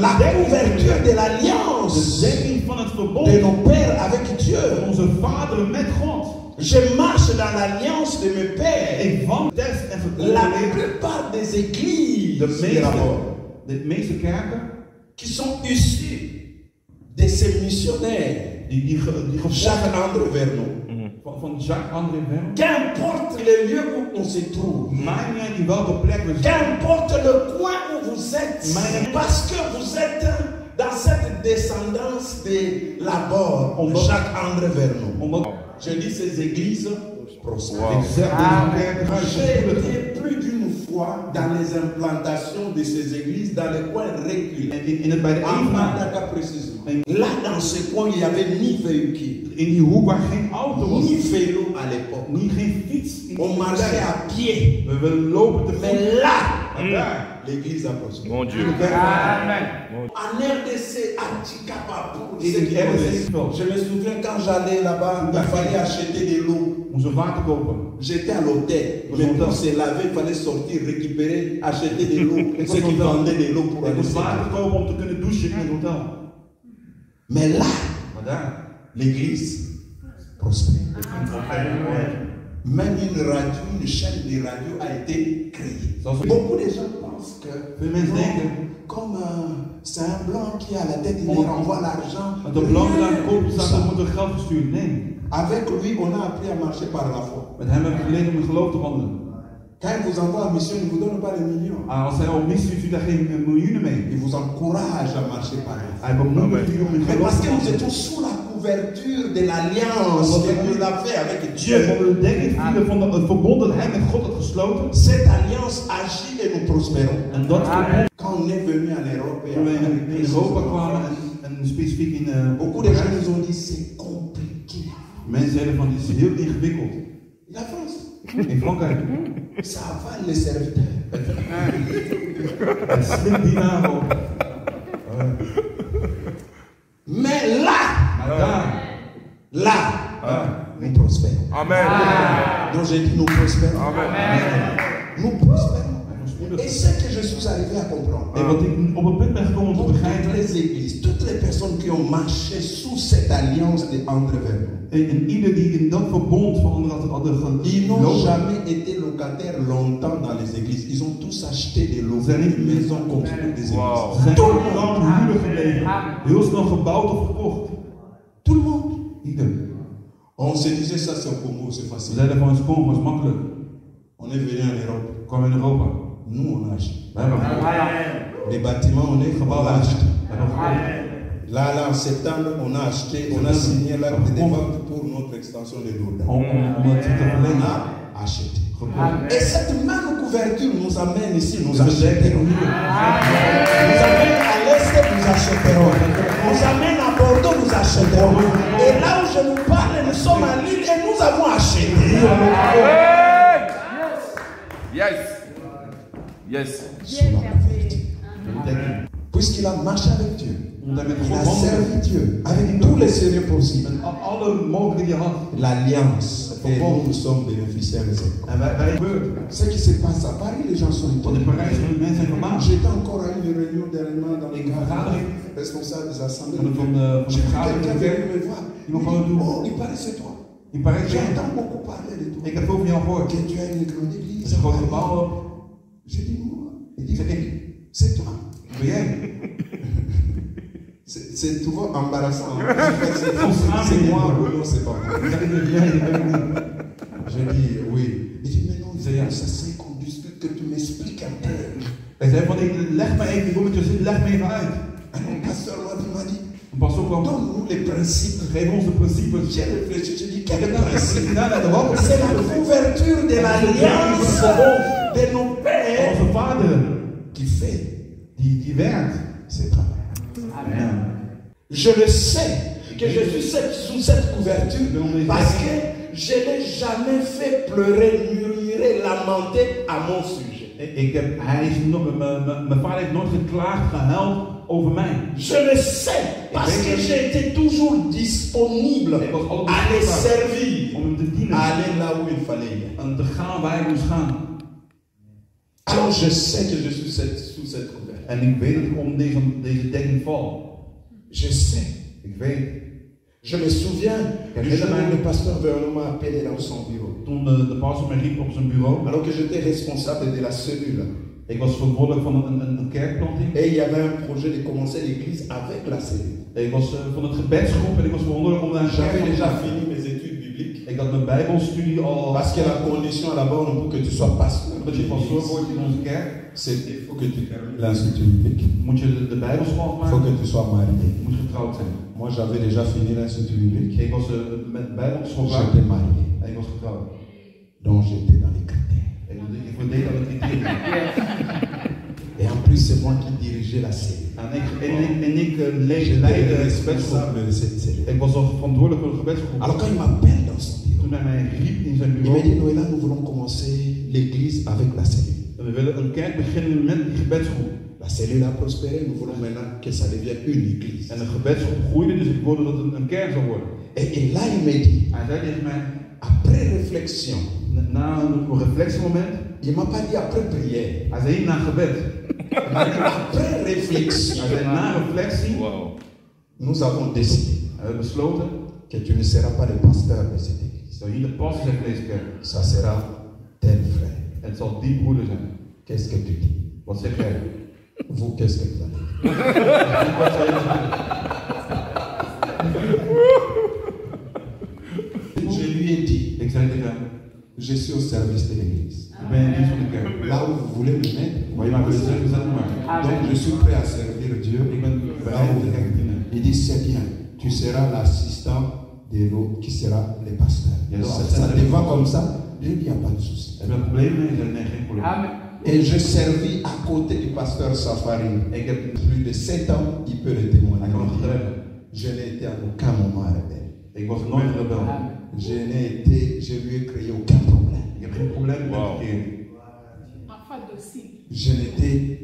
La couverture de l'alliance de nos pères avec Dieu. Je marche dans l'alliance de mes pères. La plupart des églises qui sont issues de ces missionnaires, Jacques-André Vernon, qu'importe le lieu où on se trouve, qu'importe le coin où vous êtes, parce que vous êtes dans cette descendance de Labor, Jacques-André Vernon. Je dis ces églises prospères. J'ai été plus d'une fois dans les implantations de ces églises dans les coins reculés. En Mandaka précisément. Là, dans ce coin, il n'y avait ni véhicule, ni vélo à l'époque. On marchait à pied. Mais là, l'église a prospéré. Mon Dieu. Amen. En RDC, à Tchikapapou, je me souviens quand j'allais là-bas, il fallait acheter de l'eau. J'étais à l'hôtel, mais pour se laver, il fallait sortir, récupérer, acheter de l'eau. Ceux qui vendaient de l'eau pour aller se laver. Mais là, l'église prospère. Même une radio, une chaîne de radio a été créée. Beaucoup de gens pensent que comme c'est un blanc qui a la tête, il renvoie l'argent. Avec lui, on a appris à marcher par la foi. Quand il vous envoie en mission, il ne vous donne pas les millions. Il vous encourage à marcher par la foi. Mais parce que nous étions sous la couverture de l'alliance que Dieu a fait avec Dieu. Cette alliance agit et nous prospérons. Quand on est venu en Europe et beaucoup de gens nous ont dit c'est compliqué. La France. Ça avale les serviteurs. Mais là, nous prospérons. Amen. Donc j'ai dit nous prospérons. Amen. Nous prospérons. Et ce que je suis arrivé à comprendre, toutes les églises, toutes les personnes qui ont marché sous cette alliance de André Vernon, ils n'ont jamais été locataires longtemps dans les églises. Ils ont tous acheté des lots, des maisons construites des églises. Tout le monde. On se disait ça c'est au Congo, c'est facile. On est venu en Europe. Nous, on a acheté. Les bâtiments, on a acheté. Là, en septembre, on a acheté, on a signé l'acte de vente pour notre extension de l'eau. On a acheté. Et cette même couverture nous amène ici, nous achèterons. Nous amène à l'est, nous achèterons. Nous amène à Bordeaux, nous achèterons. Et là où je vous parle, nous sommes à Lille et nous avons acheté. Yes. Puisqu'il a marché avec Dieu, il a servi Dieu avec tous les sérieux possibles. L'alliance, et nous sommes bénéficiaires de cette. Ce qui se passe à Paris, les gens sont étonnés. J'étais encore à une réunion dernièrement dans les cadres responsables des assemblées. J'ai vu quelqu'un venir me voir. Il me dit, oh, il paraît c'est toi. J'entends beaucoup parler de toi. Que tu as une grande église. J'ai dit, moi. Il dit, c'est toi. C'est toujours embarrassant. C'est moi, non, c'est pas moi. Je dis, oui. Il dit, mais non, ça c'est qu'on discute, que tu m'expliques un peu. Un pasteur m'a dit, donne-nous les principes. J'ai réfléchi, j'ai dit, quel principe? C'est la couverture de l'alliance de nos pères qui fait ce travail. Amen. Je le sais que je suis sous cette couverture parce que je n'ai jamais fait pleurer, murmurer, lamenter à mon sujet. Je le sais parce que j'ai été toujours disponible à les servir, à aller là où il fallait y aller. Alors je sais que je suis sous cette couverture. En ik weet dat ik onder deze dekking val. Je sais. Ik weet. Je me souviens du jour où le pasteur Vernon m'a appelé dans son bureau. Toen de pastor mij riep op zijn bureau. Alors que j'étais responsable de la cellule. Ik was verantwoordelijk van een kerkplanting. Et il y avait un projet de commencer l'église avec la cellule. Ik was van het gebedsgroep en ik was verantwoordelijk om daar J'avais déjà fini mes études bibliques. Ik had mijn bijbelstudie al. Parce que la condition d'abord pour que tu sois pasteur. Dat je pastoor wordt in onze kerk. Il faut que tu termines l'institut biblique. Moet je de bijbelschool maken. Il faut que tu sois marié. Moet getrouwd zijn. Moi j'avais déjà fini l'institut biblique. Ik was met bijbelschool. J'étais marié. En ik was getrouwd. Donc j'étais dans les critères. Ik voldeed aan de criteria. Et en plus, c'est moi qui dirigeais la cellule. En ik leidde de gebedsgroep. Ik was al verantwoordelijk voor de gebedsgroep. Alors quand il m'appelle dans son bureau, toen hij mij riep in zijn il bureau, m'a dit, Noëlla, nous voulons commencer l'église avec la cellule. We willen een kerk beginnen met die gebedsgroep. La cellule a prospéré, nous voulons maintenant que ça devienne une église. En de gebedsgroep groeide, dus ik wilde dat het een kerk zou worden. Et là, il m'a dit, hij zei tegen mij, après réflexion, na een reflectiemoment, il m'a pas dit après prière. Hij zei niet na gebed. Après réflexion, hij zei na reflectie, nous avons décidé, we hebben besloten, que tu ne seras pas le pasteur de cette église. Dat je niet de pastor zegt deze kerk. Ça sera tel frère. En het zal die broeder zijn. Qu'est-ce que tu dis? Wat zeg jij? Vous, qu'est-ce que vous allez dire? Je lui ai dit, ik zei tegen hem, je suis au service de l'église. Ik ben in dienst van de kerk. Là où vous voulez me mettre, waar je mij wil zeggen, zet me maar. Donc je suis prêt à servir Dieu. Ik ben bereid om de kerk te dienen. Il dit, c'est bien, tu seras l'assistant de l'autre qui sera le pasteur. Ça te va comme ça? Je lui dis, il n'y a pas de souci. Heb je een probleem mee? Ik zei, nee, geen probleem. Amen. Et je servis à côté du pasteur Safari. Ik heb Plus de 7 ans, il peut le témoigner. Hij kan het getuigen. Je n'ai été à aucun moment rebelle. Ik was nooit rebel. Je lui ai créé aucun problème. Ik heb geen probleem met het verkeer. Je n'étais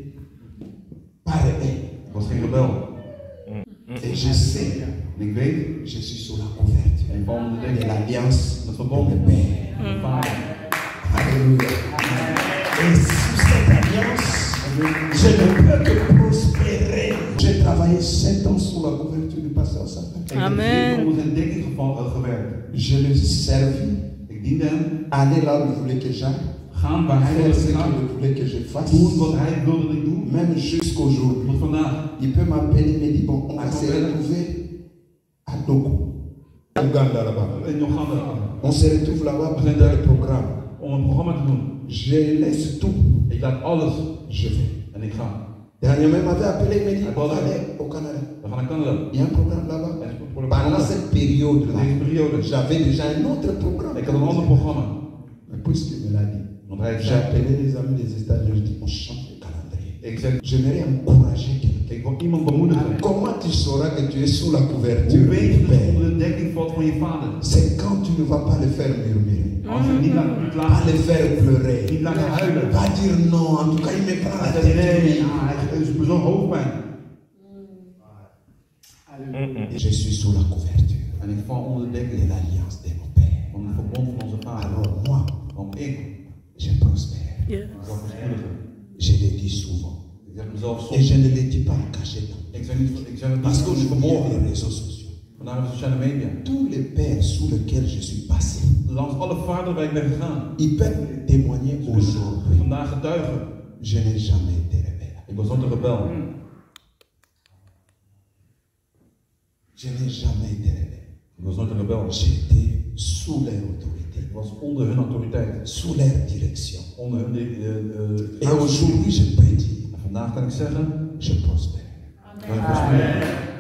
pas rebelle. Ik was geen rebel. Et je sais, ik weet, je suis sous la couverture de l'alliance dat de verbond mes pères. Alléluia. Et sous cette alliance, je ne peux que prospérer. J'ai travaillé 7 ans sous la couverture du pasteur Safari. Amen. Ik heb onder zijn dekking gewerkt. Je le servis. Ik diende hem. Aller là où il voulait que j'aille. Gaan waar hij Faire ce wilde gaan. qu'il voulait que je fasse. Doen wat hij wilde dat ik doe. Même jusqu'aujourd'hui. Tot vandaag. Il peut m'appeler et me dire, bon, on va se retrouver à Togo. Ouganda là-bas. In Oeganda. On se retrouve là-bas pour faire le programme. Om een programma te doen. Je laisse tout. Ik laat alles. Je vais. En ik ga. Dernièrement, il m'avait appelé et me dit, on va aller au Canada. We gaan naar Canada. Il y a un programme là-bas. Pendant cette période-là, j'avais déjà un autre programme. Ik had een ander programma. Mais puisqu'il me l'a dit, j'ai appelé les amis des États-Unis, je dis, on change de calendrier. J'aimerais encourager quelqu'un. Ik wil iemand bemoedigen. Comment tu sauras que tu es sous la couverture Hoe weet je du dat je Père? onder de dekking valt van je vader? C'est quand tu ne vas pas le faire murmurer. Als je niet Pas laat le faire pleurer. niet laten huilen. Pas dire non, en tout cas il me prend la Hij tête. zegt nee, hij is zo'n hoofdpijn. Et je suis sous la couverture En ik val onder de dekking de l'alliance de nos pères. van het verbond van onze vader. Alors moi, Want ik je prospère. zal verspilligen. Je le dis souvent. Ik zeg mezelf Et soms. je ne le dis pas en cachette. Ik zeg het Parce niet qu'aujourd'hui, il y a verborgen. les réseaux sociaux. Vandaag de sociale media. Tous les pères sous lesquels je suis passé, Langs alle vader waar ik ben gegaan. ils peuvent témoigner aujourd'hui. Vandaag getuigen. Je n'ai jamais été rebelle. Ik was nooit een rebel. Je n'ai jamais été rebelle. Ik was nooit een rebel. J'étais sous leur autorité, Ik was onder hun autoriteit. sous leur direction. Onder hun Et aujourd'hui, je peux dire, vandaag kan ik zeggen, je prospère. wij prosperen.